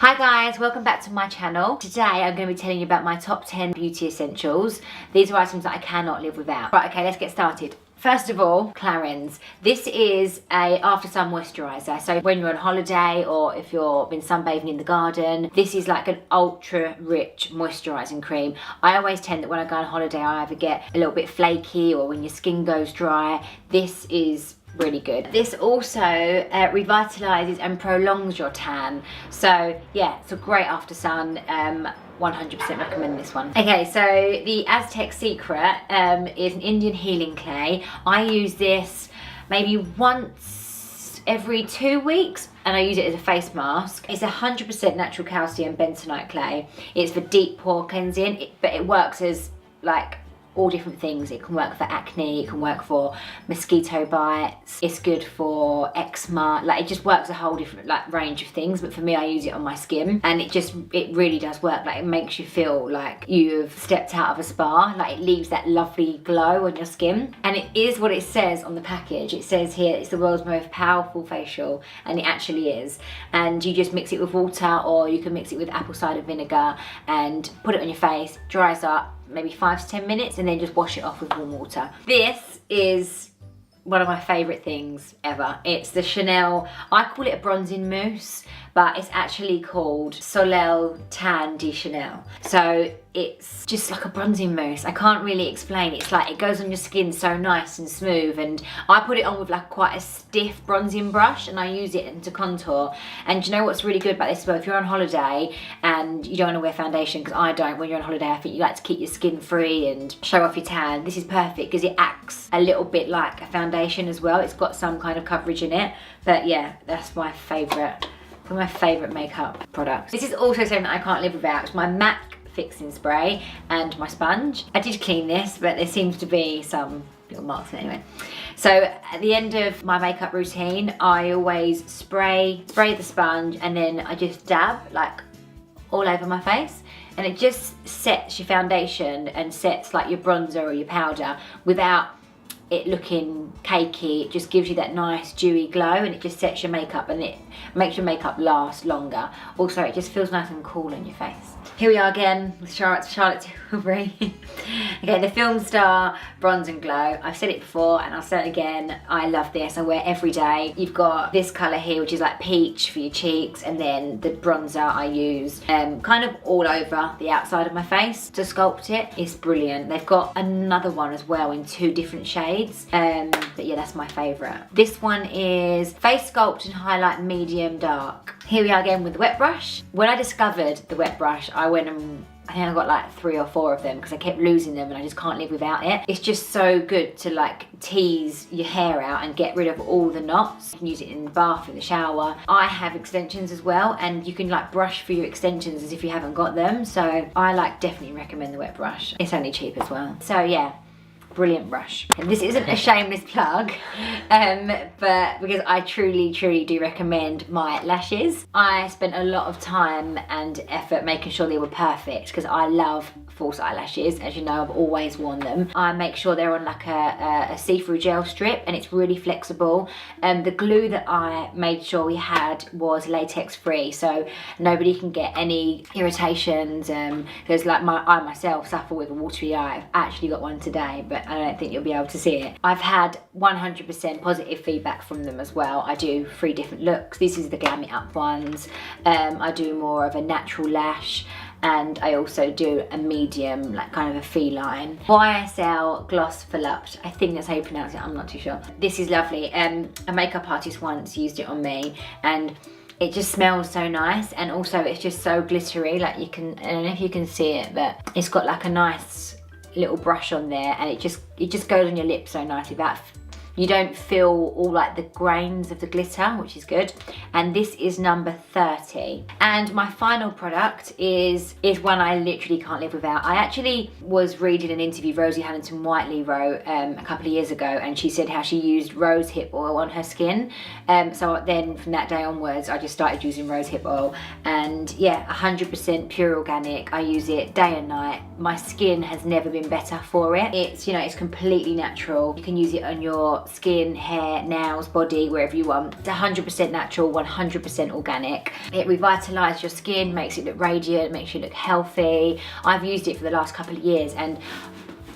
Hi guys, welcome back to my channel. Today I'm going to be telling you about my top 10 beauty essentials. These are items that I cannot live without. Right, okay, let's get started. First of all, Clarins. This is a after sun moisturiser. So when you're on holiday or if you've been sunbathing in the garden, this is like an ultra rich moisturising cream. I always tend that when I go on holiday, I either get a little bit flaky or when your skin goes dry. This is really good. This also revitalizes and prolongs your tan. So yeah, it's a great after sun. 100% recommend this one. Okay, so the Aztec Secret is an Indian healing clay. I use this maybe once every 2 weeks and I use it as a face mask. It's 100% natural calcium bentonite clay. It's for deep pore cleansing, but it works as like all different things. It can work for acne, it can work for mosquito bites, it's good for eczema, like it just works a whole different like range of things. But for me, I use it on my skin and it really does work. Like it makes you feel like you've stepped out of a spa, like it leaves that lovely glow on your skin. And it is what it says on the package. It says here it's the world's most powerful facial, and it actually is. And you just mix it with water, or you can mix it with apple cider vinegar and put it on your face, dries up maybe 5 to 10 minutes, and then just wash it off with warm water. This is one of my favourite things ever. It's the Chanel, I call it a bronzing mousse, but it's actually called Soleil Tan de Chanel. So it's just like a bronzing mousse. I can't really explain. It's like it goes on your skin so nice and smooth, and I put it on with like quite a stiff bronzing brush and I use it to contour. And do you know what's really good about this? Well, if you're on holiday and you don't want to wear foundation, because I don't, when you're on holiday I think you like to keep your skin free and show off your tan, this is perfect because it acts a little bit like a foundation as well. It's got some kind of coverage in it. But yeah, that's my favourite. One of my favourite makeup products. This is also something that I can't live without. It's my MAC fixing spray and my sponge. I did clean this, but there seems to be some little marks anyway. So at the end of my makeup routine, I always spray the sponge, and then I just dab like all over my face, and it just sets your foundation and sets like your bronzer or your powder without it looking cakey. It just gives you that nice dewy glow, and it just sets your makeup and it makes your makeup last longer. Also, it just feels nice and cool on your face. Here we are again with Charlotte Tilbury. Okay, the Film Star Bronze and Glow. I've said it before and I'll say it again. I love this. I wear it every day. You've got this colour here, which is like peach for your cheeks, and then the bronzer I use kind of all over the outside of my face to sculpt it. It's brilliant. They've got another one as well in 2 different shades. But yeah, that's my favourite. This one is Face Sculpt and Highlight Medium Dark. Here we are again with the wet brush. When I discovered the wet brush, I went and I think I got like 3 or 4 of them because I kept losing them and I just can't live without it. It's just so good to like tease your hair out and get rid of all the knots. You can use it in the bath, in the shower. I have extensions as well, and you can like brush for your extensions as if you haven't got them. So I like definitely recommend the wet brush. It's only cheap as well. So yeah, brilliant brush. And this isn't a shameless plug, but because I truly do recommend my lashes. I spent a lot of time and effort making sure they were perfect because I love false eyelashes. As you know, I've always worn them. I make sure they're on like a see-through gel strip, and it's really flexible. The glue that I made sure we had was latex free, so nobody can get any irritations, because like I myself suffer with a watery eye. I've actually got one today, but I don't think you'll be able to see it. I've had 100% positive feedback from them as well. I do 3 different looks. This is the Glam It Up ones. I do more of a natural lash, and I also do a medium, like kind of a feline. YSL Gloss Volupte. I think that's how you pronounce it, I'm not too sure. This is lovely. A makeup artist once used it on me, and it just smells so nice, and also it's just so glittery. Like you can, I don't know if you can see it, but it's got like a nice little brush on there, and it just goes on your lips so nicely. You don't feel all like the grains of the glitter, which is good. And this is number 30. And my final product is one I literally can't live without. I actually was reading an interview Rosie Huntington-Whiteley wrote a couple of years ago, and she said how she used rose hip oil on her skin. So then from that day onwards, I just started using rose hip oil. And yeah, 100% pure organic. I use it day and night. My skin has never been better for it. It's, you know, it's completely natural. You can use it on your skin, hair, nails, body, wherever you want. It's 100% natural, 100% organic. It revitalizes your skin, makes it look radiant, makes you look healthy. I've used it for the last couple of years, and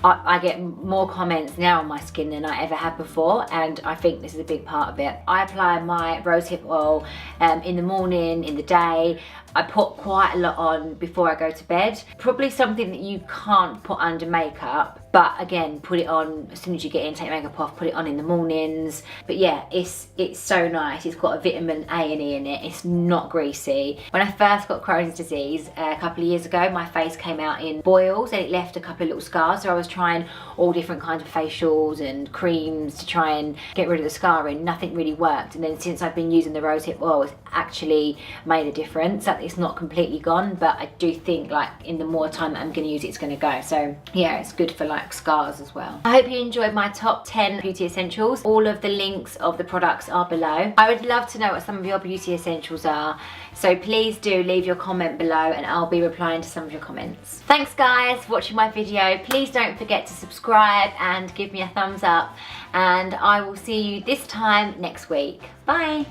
I get more comments now on my skin than I ever have before, and I think this is a big part of it. I apply my rosehip oil in the morning, in the day. I put quite a lot on before I go to bed. Probably something that you can't put under makeup, but again, put it on as soon as you get in, take makeup off, put it on in the mornings. But yeah, it's so nice. It's got a vitamin A and E in it. It's not greasy. When I first got Crohn's disease a couple of years ago, my face came out in boils and it left a couple of little scars. So I was trying all different kinds of facials and creams to try and get rid of the scarring. Nothing really worked. And then since I've been using the rosehip oil, it's actually made a difference. It's not completely gone, but I do think like in the more time that I'm going to use it, it's going to go. So yeah, it's good for like scars as well. I hope you enjoyed my top 10 beauty essentials. All of the links of the products are below. I would love to know what some of your beauty essentials are, so please do leave your comment below and I'll be replying to some of your comments. Thanks guys for watching my video. Please don't forget to subscribe and give me a thumbs up, and I will see you this time next week. Bye.